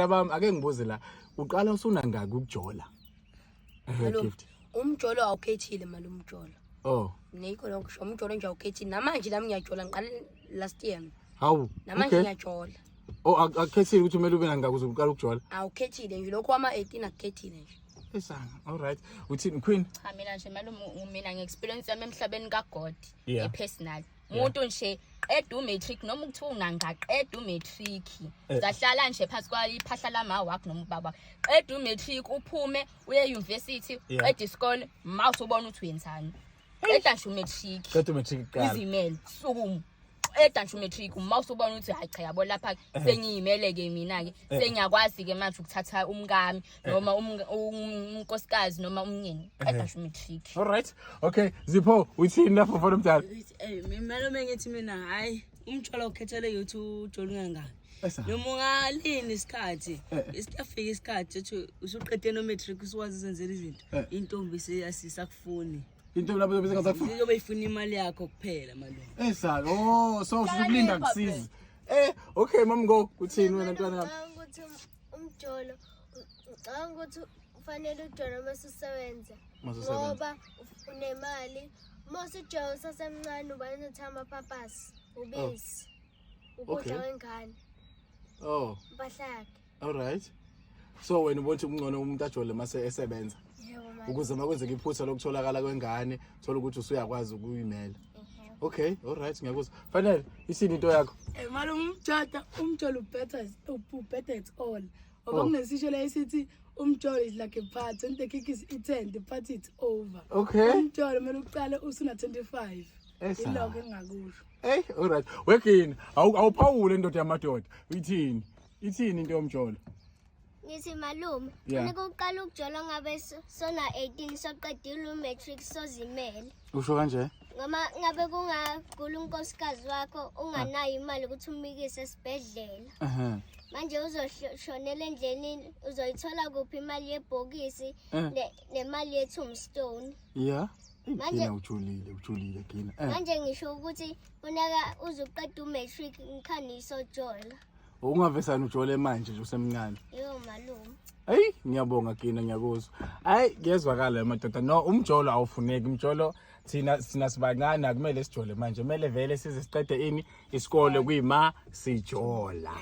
Yabami ake ngibuze la. Uqala usunangaki ukujola? Gift. Umjolo awukhethile mali umjolo. Oh. Nekho lokho sho umjolo nje awukhethile. Namanje nami ngiyajola ngiqale last year. Hawu. Namanje ngiyajola. Oh akukhethile ukuthi kumele ube nangaki ukuze uqala ukujola? Awukhethile nje lokho ama-18 akukhethile nje. Esanga. All right. Uthini Queen? Cha mina nje mina nge-experience yami emhlabeni kaGod personal. Yeah. Umuntu nje qeda umatric noma ukuthiwa unangaqeda umatric. Zahlala nje phansi kwaliphahla lama wakho noma ubaba. Qeda umatric uphume uye university, qeda isikole, mawuse ubona ukuthi wenzani. Qeda nje umatric. Qeda umatric qala. Izimele sukumu. Qeda nje umatric mawuse ubona ukuthi hayi cha yabo lapha sengiyimele ke mina ke sengiyakwazi ke manje ukuthatha umkami noma unkosikazi noma umnyeni. Qeda nje umatric. All right. Okay, Zipho, uthini lapho mfana omdala? Mina mengithi mina hayi umjolo ukhethele yothi ujolo ungangani. Esa. Noma ungalini isikhathi, isiyafika isikhathi ethi usuqede no matric usiwazi uzenzela izinto. Intombi seyasisakufuni. Into lapho bese ngasakufuna. Iyobe ifuna imali yakho kuphela malume. Esa. Oh, so usukulinda kusiza. Okay mama go, uthini wena ntwana yami? Ukuthi umjolo ngicabanga ukuthi ufanele ujola mase usebenza. Ngoba unemali. Mase ujola sasemncane ubani uthama papasi, ubisi. Ukudla wengane. Oh. Impahla yakhe. All right. So wena ubona umngcono umuntu ajole mase esebenza. Yebo manje. Ukuze makwenzeka iphutha lokutholakala kwengane, thola ukuthi usuyakwazi ukuyimela. Okay, all right, ngiyakuzwa. Fanele isini into yakho? Malume umjolo better at all. Ngoba kunesisho la esithi umjolo is like a party, and the cake is eaten, the party is over. Okay. Umjolo mele uqale usuna 25. Iloko engakusho. All right. Wekini, awuphawule indoda yamadoda. Ithini? Ithini into yomjolo? Ngithi malume, kufanele uqala ukujola ngabe sona 18 soqedile umatric sozimele. Usho kanje? Ngama ngabe kungagula unkosikazi wakho unganayo imali ukuthi umikise esibhedlela. Manje uzoshonela endleleni uzoyithola kuphi imali yebhokisi nemali yeTombstone. Yeah. Manje ujulile kina. Manje ngisho ukuthi unaka uzuqeda umatric ngikhani isojola. Ungavesana ujole manje nje usemncane. Yebo malume. Hey, ngiyabonga kina ngiyakuzwa. Hayi, ngiyezwakala madoda. No, umjolo awufuneki. Umjolo thina sibancane akumele sijole manje. Kumele vele size siqede ini isikole kuyima sijola.